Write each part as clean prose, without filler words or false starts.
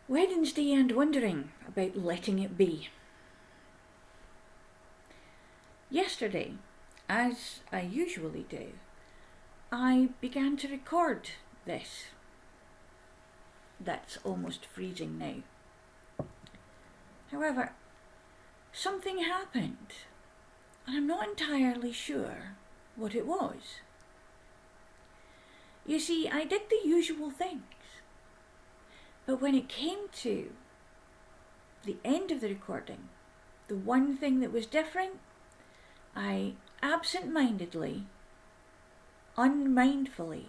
Wednesday and wondering about letting it be. Yesterday, as I usually do, I began to record this. That's almost freezing now. However, something happened, and I'm not entirely sure what it was. You see, I did the usual things, but when it came to the end of the recording, the one thing that was different, I absent-mindedly, unmindfully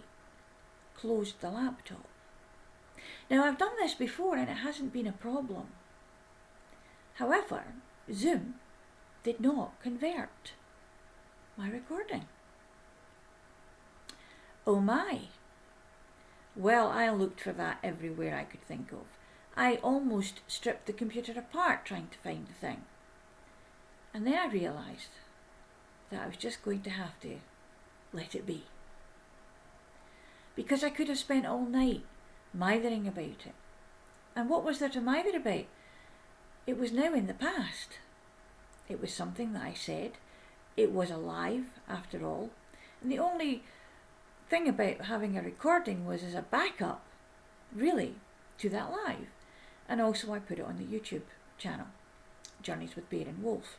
closed the laptop. Now, I've done this before and it hasn't been a problem. However, Zoom did not convert my recording. Oh my! Well, I looked for that everywhere I could think of. I almost stripped the computer apart trying to find the thing. And then I realised that I was just going to have to let it be. Because I could have spent all night mithering about it. And what was there to mither about? It was now in the past. It was something that I said. It was alive, after all. And the only thing about having a recording was as a backup, really, to that live. And also I put it on the YouTube channel, Journeys with Bear and Wolf.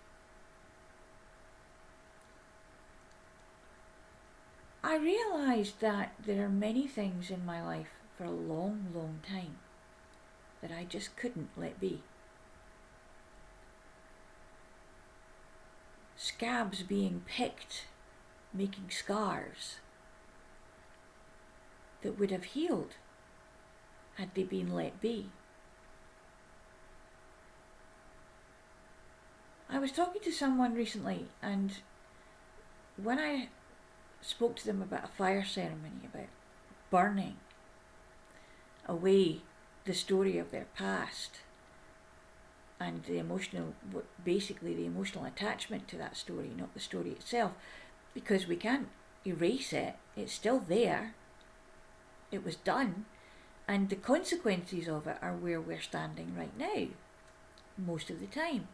I realised that there are many things in my life for a long, long time that I just couldn't let be. Scabs being picked, making scars that would have healed had they been let be. I was talking to someone recently, and when I spoke to them about a fire ceremony, about burning away the story of their past and the emotional attachment to that story, not the story itself, because we can't erase it, it's still there, it was done, and the consequences of it are where we're standing right now, most of the time,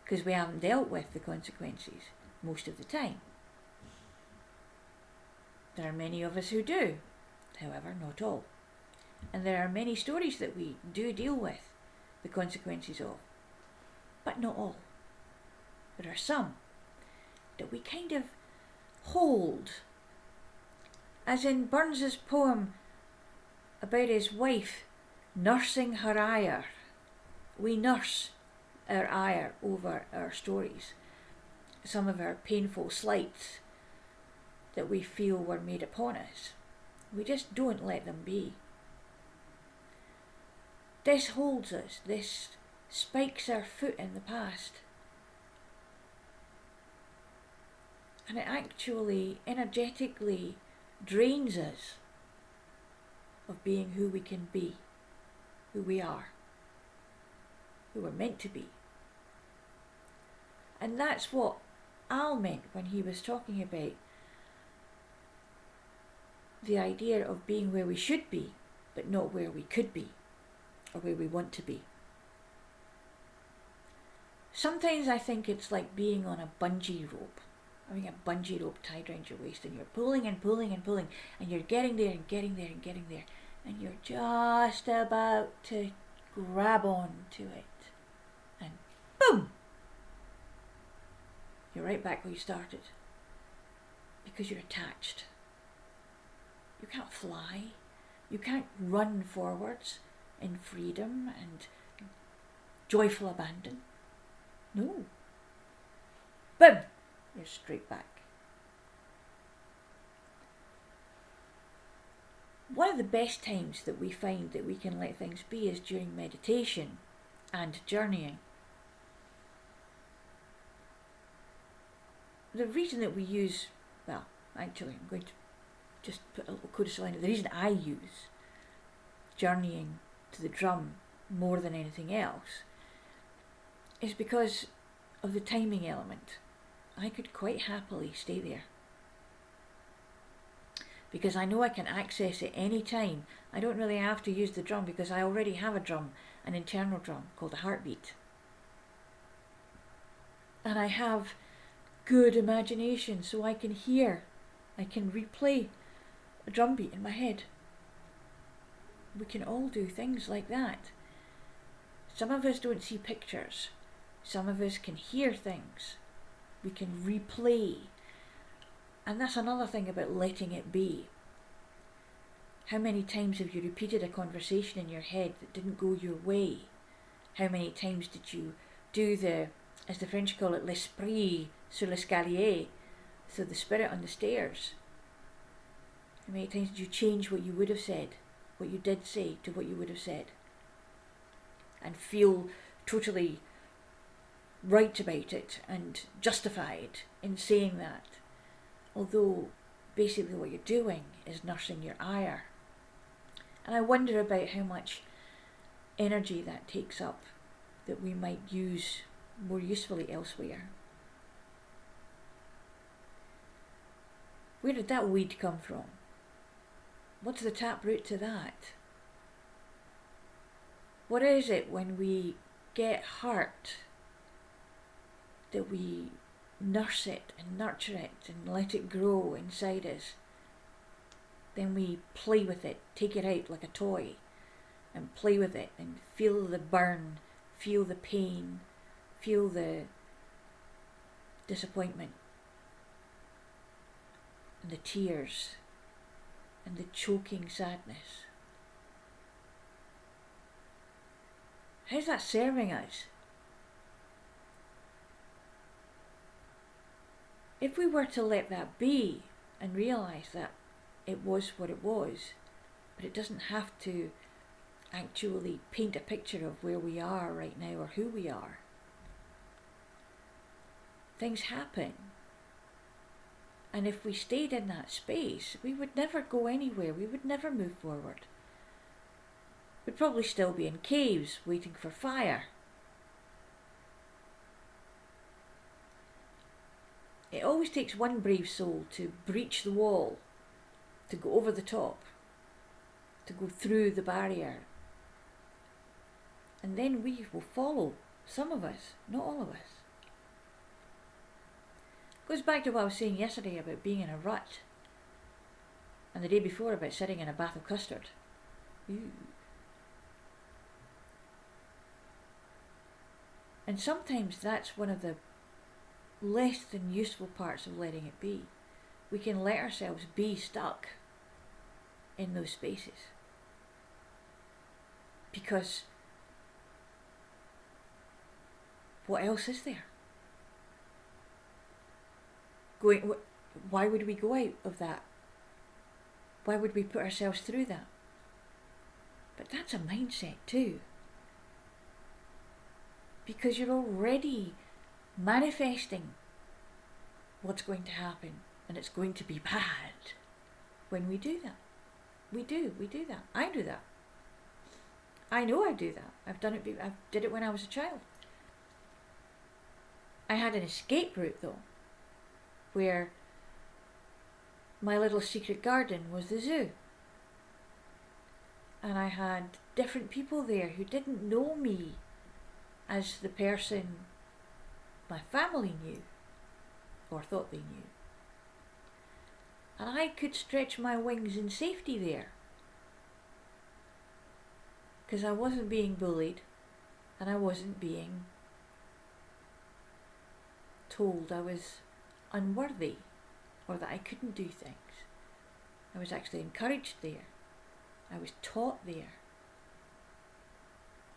because we haven't dealt with the consequences most of the time. There are many of us who do, however, not all. And there are many stories that we do deal with the consequences of, but not all. There are some that we kind of hold. As in Burns's poem about his wife nursing her ire. We nurse our ire over our stories, some of our painful slights that we feel were made upon us. We just don't let them be. This holds us, this spikes our foot in the past. And it actually energetically drains us of being who we can be, who we are, who we're meant to be. And that's what Al meant when he was talking about the idea of being where we should be, but not where we could be, or where we want to be. Sometimes I think it's like being on a bungee rope, having a bungee rope tied around your waist, and you're pulling and pulling and pulling, and you're getting there and getting there and getting there, and you're just about to grab on to it, and boom! You're right back where you started, because you're attached. You can't fly, you can't run forwards in freedom and joyful abandon. No. Boom! You're straight back. One of the best times that we find that we can let things be is during meditation and journeying. The reason that we use, well, actually I'm going to just put a little codicil in it. The reason I use journeying to the drum more than anything else is because of the timing element. I could quite happily stay there because I know I can access it any time. I don't really have to use the drum because I already have a drum, an internal drum called a heartbeat. And I have good imagination, so I can replay a drum beat in my head. We can all do things like that. Some of us don't see pictures. Some of us can hear things. We can replay. And that's another thing about letting it be. How many times have you repeated a conversation in your head that didn't go your way? How many times did you do as the French call it, l'esprit sur l'escalier, so the spirit on the stairs? How many times did you change what you would have said, what you did say to what you would have said? And feel totally right about it and justified in saying that. Although basically what you're doing is nursing your ire. And I wonder about how much energy that takes up that we might use more usefully elsewhere. Where did that weed come from? What's the taproot to that? What is it when we get hurt that we nurse it and nurture it and let it grow inside us? Then we play with it, take it out like a toy and play with it and feel the burn, feel the pain, feel the disappointment and the tears and the choking sadness. How's that serving us? If we were to let that be and realise that it was what it was, but it doesn't have to actually paint a picture of where we are right now or who we are. Things happen. And if we stayed in that space, we would never go anywhere. We would never move forward. We'd probably still be in caves waiting for fire. It always takes one brave soul to breach the wall, to go over the top, to go through the barrier. And then we will follow, some of us, not all of us. Goes back to what I was saying yesterday about being in a rut, and the day before about sitting in a bath of custard. Ew. And sometimes that's one of the less than useful parts of letting it be. We can let ourselves be stuck in those spaces. Because what else is there? Why would we go out of that? Why would we put ourselves through that? But that's a mindset too. Because you're already manifesting what's going to happen, and it's going to be bad when we do that. We do that. I do that. I know I do that. I did it when I was a child. I had an escape route though, where my little secret garden was the zoo. And I had different people there who didn't know me as the person my family knew, or thought they knew. And I could stretch my wings in safety there, because I wasn't being bullied, and I wasn't being told I was unworthy, or that I couldn't do things. I was actually encouraged there. I was taught there.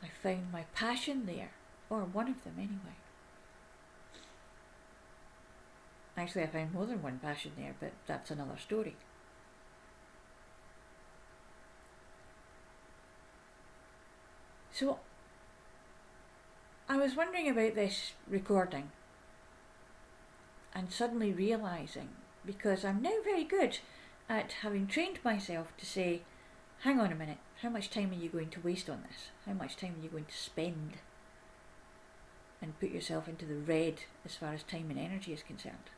I found my passion there, or one of them anyway. Actually, I found more than one passion there, but that's another story. So, I was wondering about this recording, and suddenly realising, because I'm now very good at having trained myself to say, hang on a minute, how much time are you going to waste on this? How much time are you going to spend? And put yourself into the red as far as time and energy is concerned.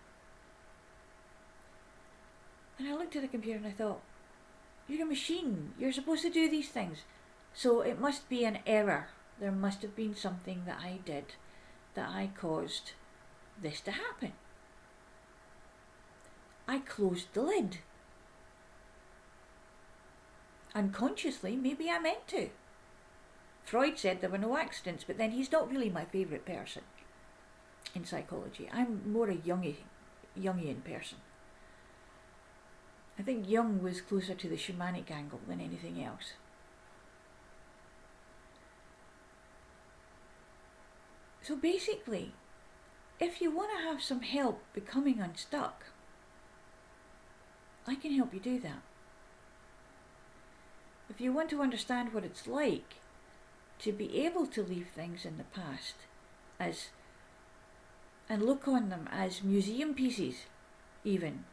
And I looked at the computer and I thought, you're a machine. You're supposed to do these things. So it must be an error. There must have been something that I did that I caused this to happen. I closed the lid. Unconsciously, maybe I meant to. Freud said there were no accidents, but then he's not really my favourite person in psychology. I'm more a Jungian person. I think Jung was closer to the shamanic angle than anything else. So basically, if you want to have some help becoming unstuck, I can help you do that. If you want to understand what it's like to be able to leave things in the past and look on them as museum pieces, even,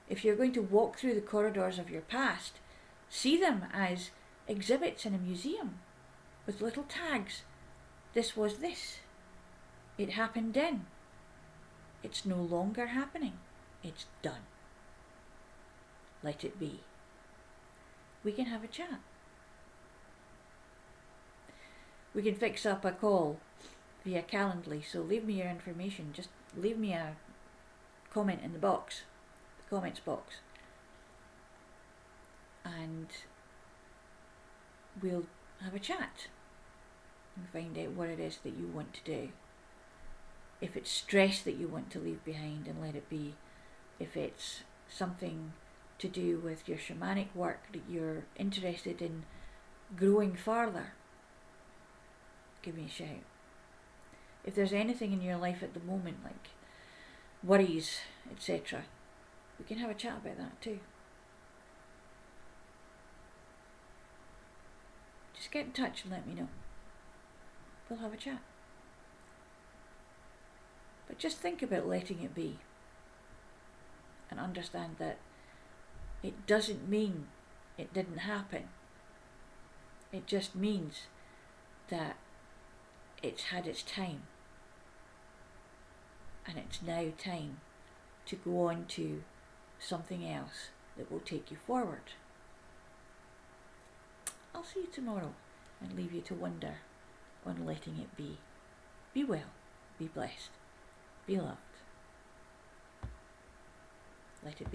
if you're going to walk through the corridors of your past, see them as exhibits in a museum with little tags. This was this. It happened then. It's no longer happening. It's done. Let it be. We can have a chat. We can fix up a call via Calendly, so leave me your information. Just leave me a comment in the comments box, and we'll have a chat and find out what it is that you want to do. If it's stress that you want to leave behind and let it be, if it's something to do with your shamanic work that you're interested in growing further, give me a shout. If there's anything in your life at the moment, like worries, etc., we can have a chat about that too. Just get in touch and let me know. We'll have a chat. But just think about letting it be and understand that it doesn't mean it didn't happen. It just means that it's had its time, and it's now time to go on to something else that will take you forward. I'll see you tomorrow and leave you to wonder on letting it be. Be well, be blessed, be loved. Let it be.